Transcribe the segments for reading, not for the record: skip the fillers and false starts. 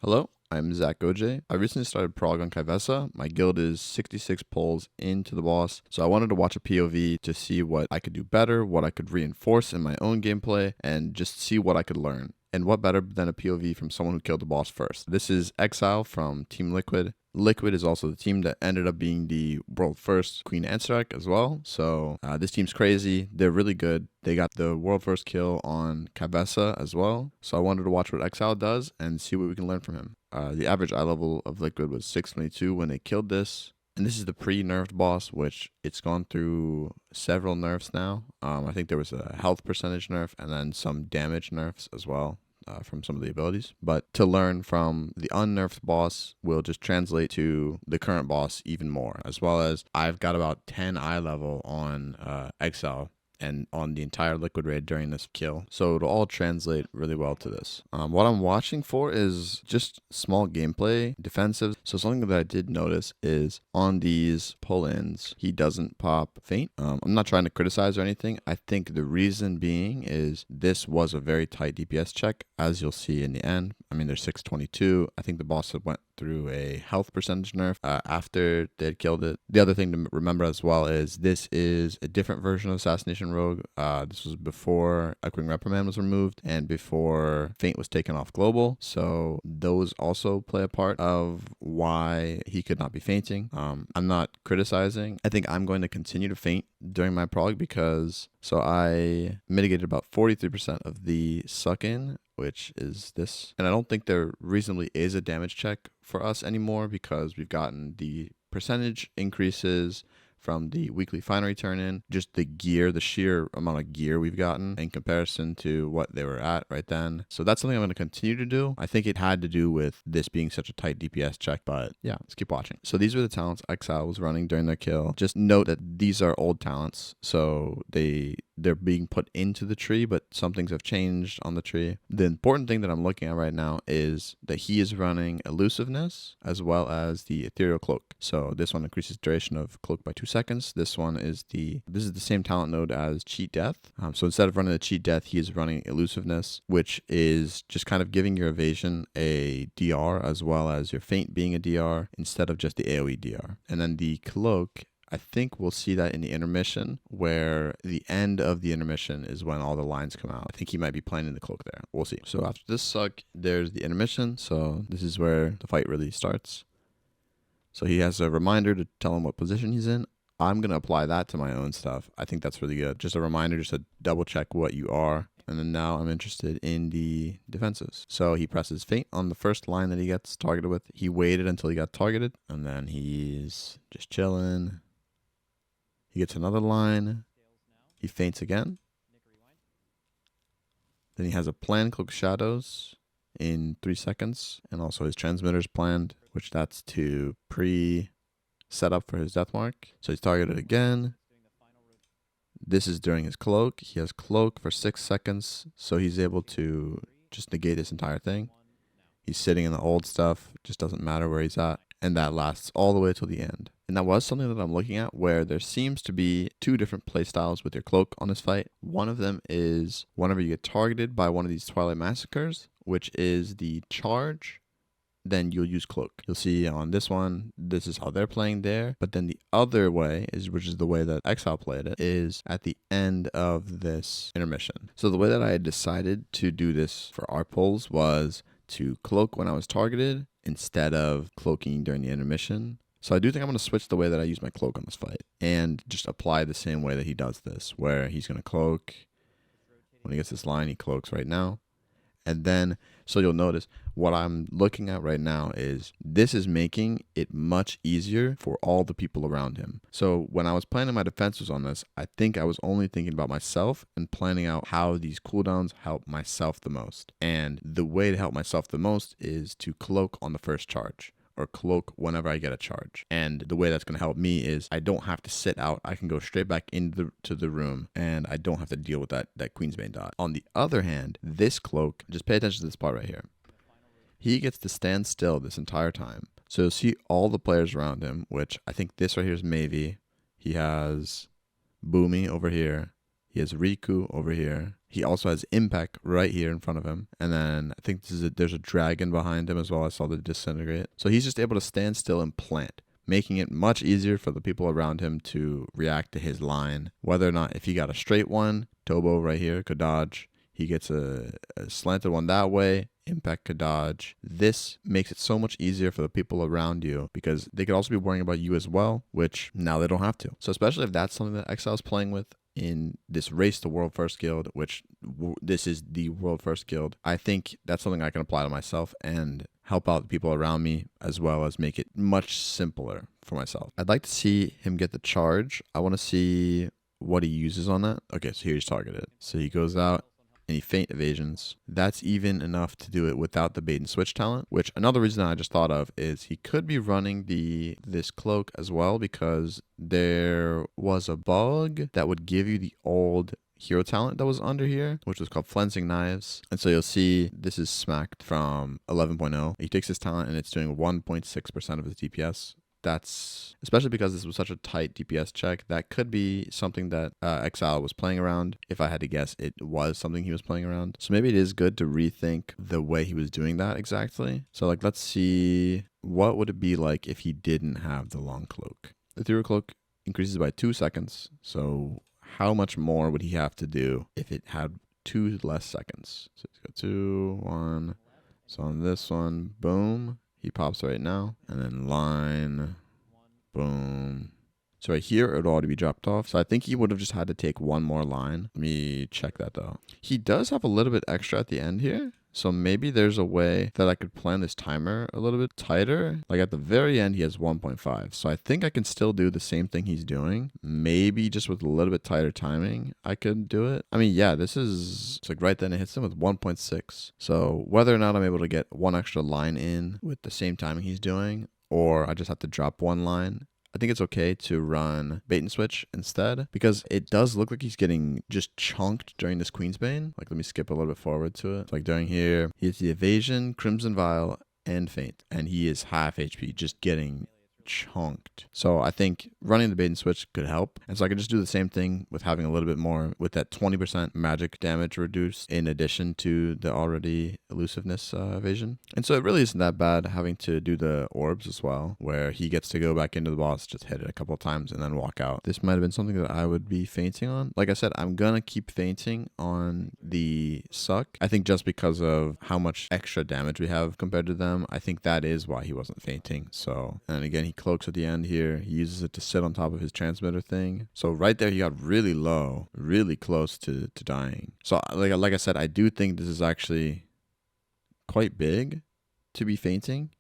Hello, I'm Zach OJ. I recently started prog on Kyveza. My guild is 66 pulls into the boss, so I wanted to watch a POV to see what I could do better, what I could reinforce in my own gameplay, and just see what I could learn. And what better than a POV from someone who killed the boss first? This is Exile from Team Liquid. Liquid is also the team that ended up being the world first Queen Anstrack as well. So this team's crazy. They're really good. They got the world first kill on Kyveza as well. So I wanted to watch what Exile does and see what we can learn from him. The average eye level of Liquid was 622 when they killed this. And this is the pre-nerfed boss, which it's gone through several nerfs now. I think there was a health percentage nerf and then some damage nerfs as well. From some of the abilities, but to learn from the unnerfed boss will just translate to the current boss even more, as well as I've got about 10 eye level on Exile and on the entire Liquid raid during this kill. So it'll all translate really well to this. What I'm watching for is just small gameplay defensive. So something that I did notice is on these pull-ins, he doesn't pop feint. I'm not trying to criticize or anything. I think the reason being is this was a very tight DPS check, as you'll see in the end. I mean, there's 622. I think the boss went through a health percentage nerf after they had killed it. The other thing to remember as well is this is a different version of Assassination Rogue. This was before Echoing Reprimand was removed and before Feint was taken off global. So those also play a part of why he could not be fainting. I'm not criticizing. I think I'm going to continue to feint during my prog because I mitigated about 43% of the suck-in, which is this. And I don't think there reasonably is a damage check for us anymore because we've gotten the percentage increases from the weekly finery turn-in, just the gear, the sheer amount of gear we've gotten in comparison to what they were at right then. So that's something I'm going to continue to do. I think it had to do with this being such a tight DPS check, but yeah, let's keep watching. So these were the talents Exile was running during their kill. Just note that these are old talents, so they're being put into the tree, but some things have changed on the tree. The important thing that I'm looking at right now is that he is running elusiveness as well as the ethereal cloak. So this one increases duration of cloak by 2 seconds. This is the same talent node as cheat death. So instead of running the cheat death, he is running elusiveness, which is just kind of giving your evasion a DR as well as your feint being a DR instead of just the AoE DR. And then the cloak, I think we'll see that in the intermission, where the end of the intermission is when all the lines come out. I think he might be playing in the cloak there. We'll see. So after this suck, there's the intermission. So this is where the fight really starts. So he has a reminder to tell him what position he's in. I'm going to apply that to my own stuff. I think that's really good. Just a reminder, just to double check what you are. And then now I'm interested in the defensives. So he presses feint on the first line that he gets targeted with. He waited until he got targeted, and then he's just chilling. He gets another line. He feints again. Then he has a planned Cloak Shadows in 3 seconds. And also his transmitter's planned, which that's to pre-set up for his death mark. So he's targeted again. This is during his cloak. He has cloak for 6 seconds. So he's able to just negate this entire thing. He's sitting in the old stuff. Just doesn't matter where he's at. And that lasts all the way till the end. And that was something that I'm looking at where there seems to be 2 different playstyles with your cloak on this fight. One of them is whenever you get targeted by one of these Twilight Massacres, which is the charge, then you'll use cloak. You'll see on this one, this is how they're playing there. But then the other way, which is the way that Exile played it, is at the end of this intermission. So the way that I had decided to do this for our pulls was to cloak when I was targeted instead of cloaking during the intermission. So I do think I'm going to switch the way that I use my cloak on this fight and just apply the same way that he does this, where he's going to cloak. When he gets this line, he cloaks right now. And then, so you'll notice what I'm looking at right now is this is making it much easier for all the people around him. So when I was planning my defenses on this, I think I was only thinking about myself and planning out how these cooldowns help myself the most. And the way to help myself the most is to cloak on the first charge, or cloak whenever I get a charge. And the way that's going to help me is I don't have to sit out. I can go straight back into the room, and I don't have to deal with that Queensbane dot. On the other hand, this cloak, just pay attention to this part right here. He gets to stand still this entire time. So you'll see all the players around him, which I think this right here is Mavie. He has Boomy over here. He has Riku over here. He also has Impact right here in front of him. And then I think there's a dragon behind him as well. I saw the disintegrate. So he's just able to stand still and plant, making it much easier for the people around him to react to his line. Whether or not, if he got a straight one, Tobo right here could dodge. He gets a slanted one that way. Impact could dodge. This makes it so much easier for the people around you because they could also be worrying about you as well, which now they don't have to. So especially if that's something that Exile is playing with in this race to World First Guild, which this is the World First Guild, I think that's something I can apply to myself and help out the people around me as well as make it much simpler for myself. I'd like to see him get the charge. I want to see what he uses on that. Okay, so here's targeted. So he goes out and he feint evasions. That's even enough to do it without the bait and switch talent, which another reason I just thought of is he could be running this cloak as well because there was a bug that would give you the old hero talent that was under here, which was called Flensing Knives. And so you'll see this is smacked from 11.0. He takes his talent and it's doing 1.6% of his DPS. That's, especially because this was such a tight DPS check, that could be something that Exile was playing around. If I had to guess, it was something he was playing around. So maybe it is good to rethink the way he was doing that exactly. So like, let's see, what would it be like if he didn't have the long cloak? The Ethereal Cloak increases by 2 seconds. So how much more would he have to do if it had 2 less seconds? So let's go 2, 1. So on this one, boom. He pops right now, and then line, boom. So right here, it would already be dropped off. So I think he would have just had to take one more line. Let me check that though. He does have a little bit extra at the end here. So maybe there's a way that I could plan this timer a little bit tighter. Like at the very end, he has 1.5. So I think I can still do the same thing he's doing. Maybe just with a little bit tighter timing, I could do it. I mean, yeah, it's like right then it hits him with 1.6. So whether or not I'm able to get one extra line in with the same timing he's doing, or I just have to drop one line, I think it's okay to run bait and switch instead because it does look like he's getting just chunked during this Queensbane. Like, let me skip a little bit forward to it. Like during here, he has the evasion, Crimson Vial, and feint, and he is half HP, just getting chunked. So I think running the bait and switch could help. And so I could just do the same thing with having a little bit more with that 20% magic damage reduced in addition to the already elusiveness evasion. And so it really isn't that bad having to do the orbs as well, where he gets to go back into the boss, just hit it a couple of times and then walk out. This might have been something that I would be feinting on. Like I said, I'm gonna keep feinting on the suck. I think just because of how much extra damage we have compared to them, I think that is why he wasn't feinting. So, and again, he cloaks at the end here. He uses it to sit on top of his transmitter thing. So right there, he got really low, really close to dying. So like I said, I do think this is actually quite big to be feinting.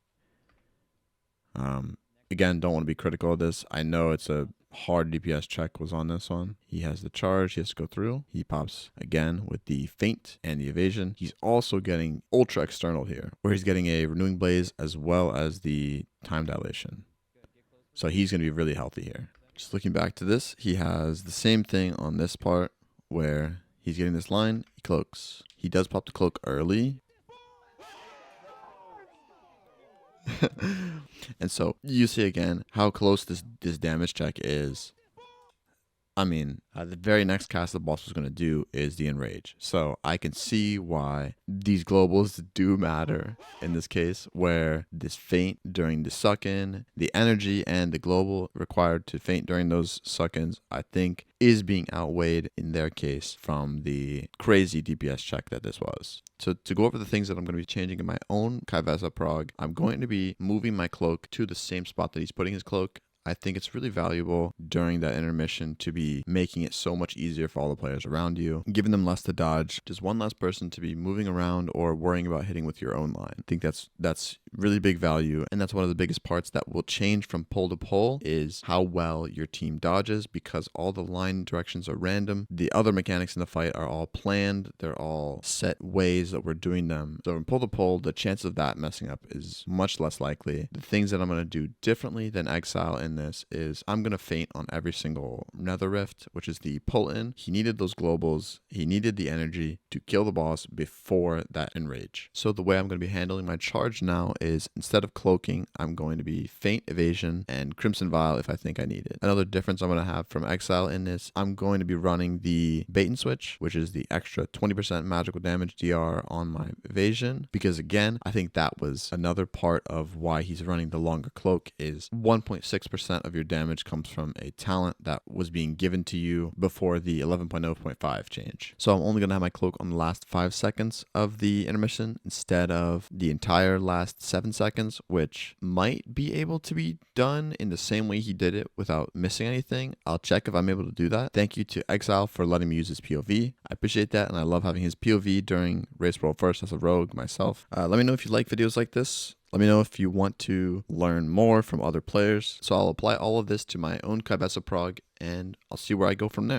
Again, don't want to be critical of this. I know it's a hard DPS check was on this one. He has the charge. He has to go through. He pops again with the feint and the evasion. He's also getting ultra external here, where he's getting a renewing blaze as well as the time dilation. So he's going to be really healthy here. Just looking back to this, he has the same thing on this part where he's getting this line. He cloaks. He does pop the cloak early. And so you see again how close this damage check is. I mean, the very next cast the boss was going to do is the Enrage. So I can see why these globals do matter in this case, where this feint during the suck-in, the energy and the global required to feint during those suck-ins, I think is being outweighed in their case from the crazy DPS check that this was. So to go over the things that I'm going to be changing in my own Kyveza prog, I'm going to be moving my cloak to the same spot that he's putting his cloak. I think it's really valuable during that intermission to be making it so much easier for all the players around you, giving them less to dodge, just one less person to be moving around or worrying about hitting with your own line. I think that's really big value, and that's one of the biggest parts that will change from pole to pole is how well your team dodges, because all the line directions are random. The other mechanics in the fight are all planned. They're all set ways that we're doing them. So from pole to pole, the chance of that messing up is much less likely. The things that I'm going to do differently than Exile in this is I'm going to feint on every single Nether Rift, which is the pull-in. He needed those globals. He needed the energy to kill the boss before that Enrage. So the way I'm going to be handling my charge now is instead of cloaking, I'm going to be feint, evasion, and crimson vial if I think I need it. Another difference I'm going to have from exile in this, I'm going to be running the bait and switch, which is the extra 20% magical damage DR on my evasion, because again, I think that was another part of why he's running the longer cloak is 1.6% of your damage comes from a talent that was being given to you before the 11.0.5 change. So I'm only going to have my cloak on the last 5 seconds of the intermission instead of the entire last 7 seconds, which might be able to be done in the same way he did it without missing anything. I'll check if I'm able to do that. Thank you to Exile for letting me use his POV. I appreciate that, and I love having his POV during Race World First as a rogue myself. Let me know if you like videos like this. Let me know if you want to learn more from other players. So I'll apply all of this to my own Kyveza prog, and I'll see where I go from there.